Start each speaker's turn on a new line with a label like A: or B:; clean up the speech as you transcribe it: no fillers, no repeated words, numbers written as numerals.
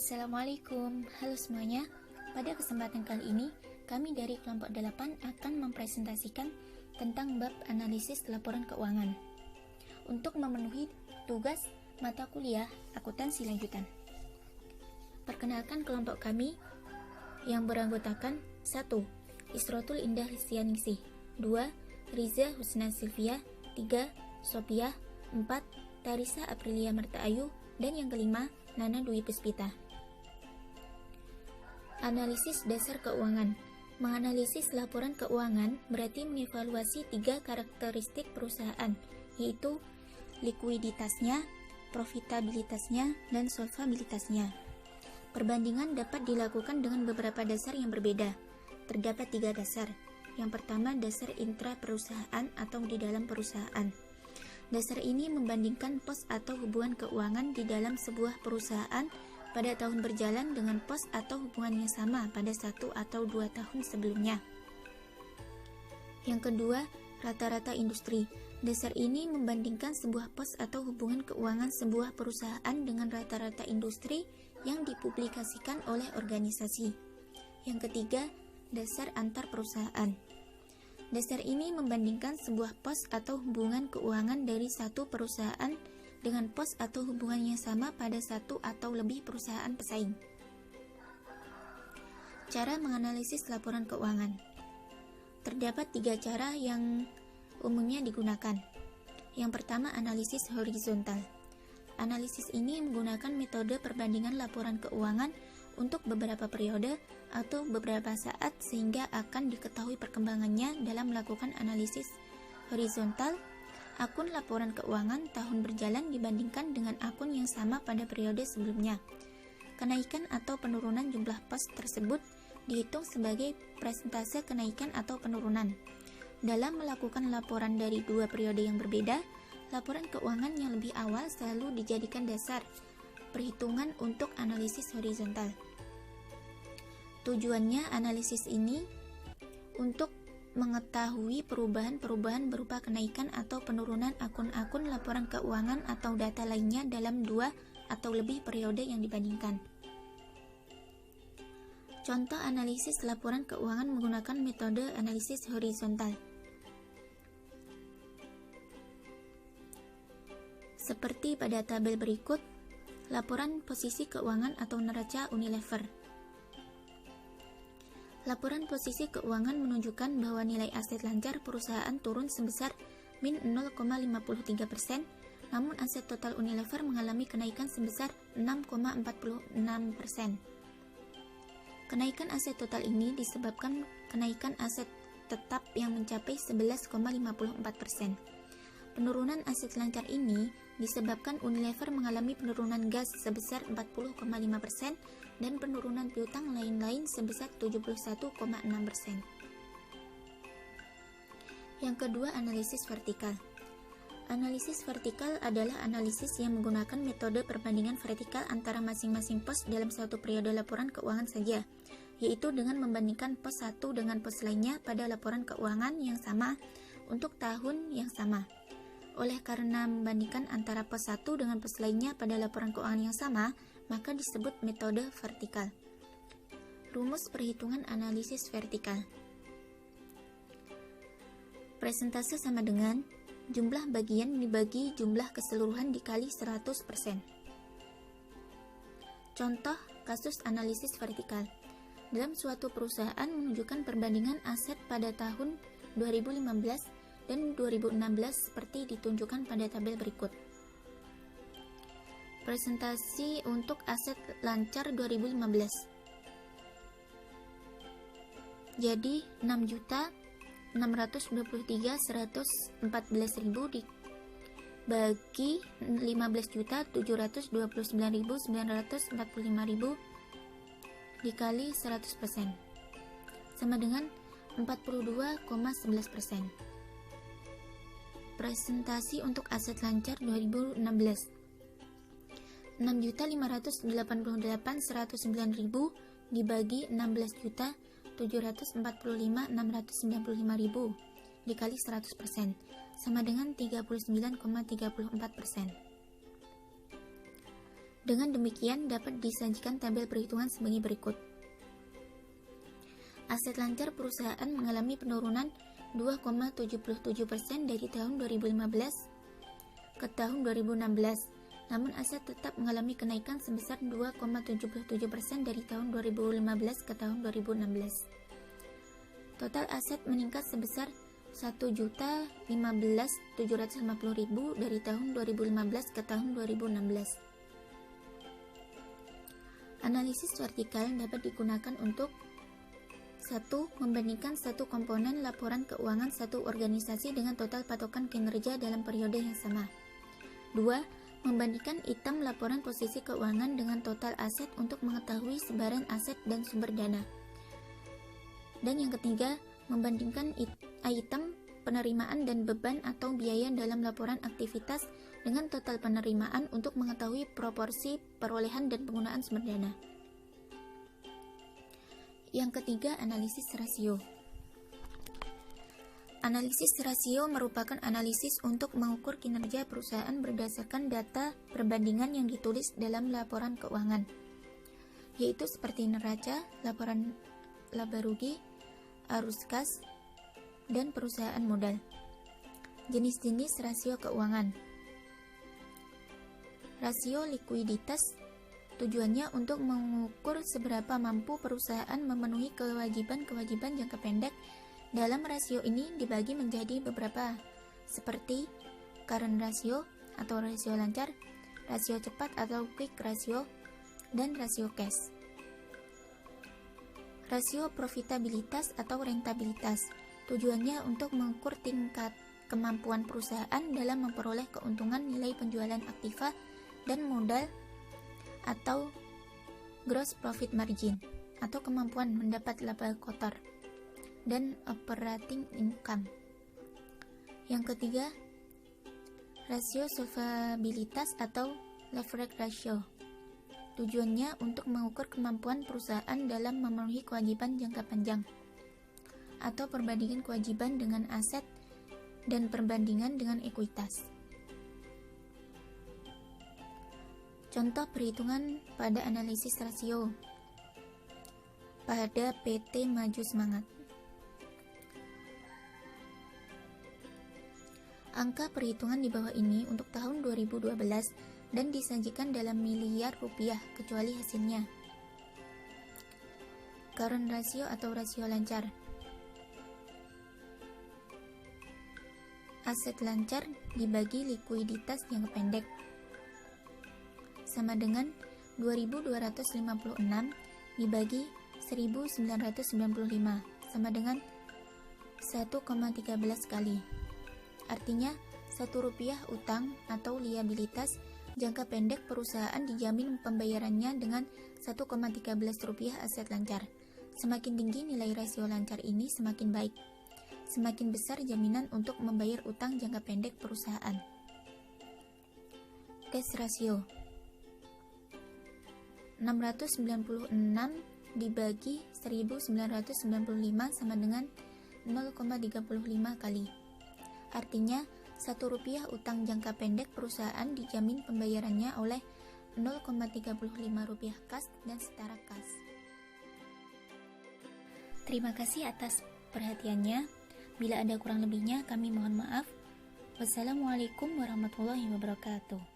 A: Assalamualaikum, halo semuanya. Pada kesempatan kali ini, kami dari kelompok 8 akan mempresentasikan tentang bab analisis laporan keuangan untuk memenuhi tugas mata kuliah akuntansi lanjutan. Perkenalkan kelompok kami yang beranggotakan 1. Isrotul Indah Listianingsih, 2. Riza Husna Silvia, 3. Sopiah, 4. Tarisa Aprilia Martaayu, dan yang kelima, Nana Dwi Puspita. Analisis dasar keuangan. Menganalisis laporan keuangan berarti mengevaluasi 3 karakteristik perusahaan, yaitu likuiditasnya, profitabilitasnya, dan solvabilitasnya. Perbandingan dapat dilakukan dengan beberapa dasar yang berbeda. Terdapat 3 dasar. Yang pertama, dasar intra perusahaan atau di dalam perusahaan. Dasar ini membandingkan pos atau hubungan keuangan di dalam sebuah perusahaan pada tahun berjalan dengan pos atau hubungan yang sama pada 1 atau 2 tahun sebelumnya. Yang kedua, rata-rata industri. Dasar ini membandingkan sebuah pos atau hubungan keuangan sebuah perusahaan dengan rata-rata industri yang dipublikasikan oleh organisasi. Yang ketiga, dasar antar perusahaan. Dasar ini membandingkan sebuah pos atau hubungan keuangan dari satu perusahaan dengan pos atau hubungan yang sama pada satu atau lebih perusahaan pesaing. Cara menganalisis laporan keuangan. Terdapat 3 cara yang umumnya digunakan. Yang pertama, analisis horizontal. Analisis ini menggunakan metode perbandingan laporan keuangan untuk beberapa periode atau beberapa saat sehingga akan diketahui perkembangannya dalam melakukan analisis horizontal. Akun laporan keuangan tahun berjalan dibandingkan dengan akun yang sama pada periode sebelumnya. Kenaikan atau penurunan jumlah pos tersebut dihitung sebagai persentase kenaikan atau penurunan. Dalam melakukan laporan dari 2 periode yang berbeda, laporan keuangan yang lebih awal selalu dijadikan dasar perhitungan untuk analisis horizontal. Tujuannya analisis ini untuk mengetahui perubahan-perubahan berupa kenaikan atau penurunan akun-akun laporan keuangan atau data lainnya dalam 2 atau lebih periode yang dibandingkan. Contoh analisis laporan keuangan menggunakan metode analisis horizontal. Seperti pada tabel berikut, laporan posisi keuangan atau neraca Unilever. Laporan posisi keuangan menunjukkan bahwa nilai aset lancar perusahaan turun sebesar min 0,53%, namun aset total Unilever mengalami kenaikan sebesar 6,46%. Kenaikan aset total ini disebabkan kenaikan aset tetap yang mencapai 11,54%. Penurunan aset lancar ini disebabkan Unilever mengalami penurunan gas sebesar 40,5% dan penurunan piutang lain-lain sebesar 71,6%. Yang kedua, analisis vertikal. Analisis vertikal adalah analisis yang menggunakan metode perbandingan vertikal antara masing-masing pos dalam suatu periode laporan keuangan saja, yaitu dengan membandingkan pos satu dengan pos lainnya pada laporan keuangan yang sama untuk tahun yang sama. Oleh karena membandingkan antara pos satu dengan pos lainnya pada laporan keuangan yang sama, maka disebut metode vertikal. Rumus perhitungan analisis vertikal. Persentase sama dengan jumlah bagian dibagi jumlah keseluruhan dikali 100%. Contoh kasus analisis vertikal. Dalam suatu perusahaan menunjukkan perbandingan aset pada tahun 2015 dan 2016 seperti ditunjukkan pada tabel berikut. Presentasi untuk aset lancar 2015. Jadi 6.623.114.000 dibagi 15.729.945.000 dikali 100% sama dengan 42,11%. Presentasi untuk aset lancar 2016. 6.588.109.000 dibagi 16.745.695.000 dikali 100% sama dengan 39,34%. Dengan demikian, dapat disajikan tabel perhitungan sebagai berikut. Aset lancar perusahaan mengalami penurunan 2,77% dari tahun 2015 ke tahun 2016, namun aset tetap mengalami kenaikan sebesar 2,77% dari tahun 2015 ke tahun 2016. Total aset meningkat sebesar 1.015.750.000 dari tahun 2015 ke tahun 2016. Analisis vertikal dapat digunakan untuk 1. Membandingkan satu komponen laporan keuangan satu organisasi dengan total patokan kinerja dalam periode yang sama. 2. Membandingkan item laporan posisi keuangan dengan total aset untuk mengetahui sebaran aset dan sumber dana. Dan yang ketiga, membandingkan item penerimaan dan beban atau biaya dalam laporan aktivitas dengan total penerimaan untuk mengetahui proporsi perolehan dan penggunaan sumber dana. Yang ketiga, analisis rasio. Analisis rasio merupakan analisis untuk mengukur kinerja perusahaan berdasarkan data perbandingan yang ditulis dalam laporan keuangan, yaitu seperti neraca, laporan laba rugi, arus kas, dan perusahaan modal. Jenis-jenis rasio keuangan. Rasio likuiditas tujuannya untuk mengukur seberapa mampu perusahaan memenuhi kewajiban-kewajiban jangka pendek. Dalam rasio ini dibagi menjadi beberapa, seperti current ratio atau rasio lancar, rasio cepat atau quick ratio, dan rasio cash. Rasio profitabilitas atau rentabilitas tujuannya untuk mengukur tingkat kemampuan perusahaan dalam memperoleh keuntungan nilai penjualan aktiva dan modal atau gross profit margin atau kemampuan mendapat laba kotor, dan operating income. Yang ketiga, rasio solvabilitas atau leverage ratio tujuannya untuk mengukur kemampuan perusahaan dalam memenuhi kewajiban jangka panjang atau perbandingan kewajiban dengan aset dan perbandingan dengan ekuitas. Contoh perhitungan pada analisis rasio pada PT Maju Semangat. Angka perhitungan di bawah ini untuk tahun 2012 dan disajikan dalam miliar rupiah kecuali hasilnya. Current ratio atau rasio lancar. Aset lancar dibagi likuiditas jangka pendek sama dengan 2.256 dibagi 1.995 sama dengan 1,13 kali. Artinya, Rp1 utang atau liabilitas jangka pendek perusahaan dijamin pembayarannya dengan Rp1,13 aset lancar. Semakin tinggi nilai rasio lancar ini semakin baik. Semakin besar jaminan untuk membayar utang jangka pendek perusahaan. Cash ratio 696 dibagi 1995 sama dengan 0,35 kali. Artinya, Rp1 utang jangka pendek perusahaan dijamin pembayarannya oleh Rp0,35 kas dan setara kas. Terima kasih atas perhatiannya. Bila ada kurang lebihnya, kami mohon maaf. Wassalamualaikum warahmatullahi wabarakatuh.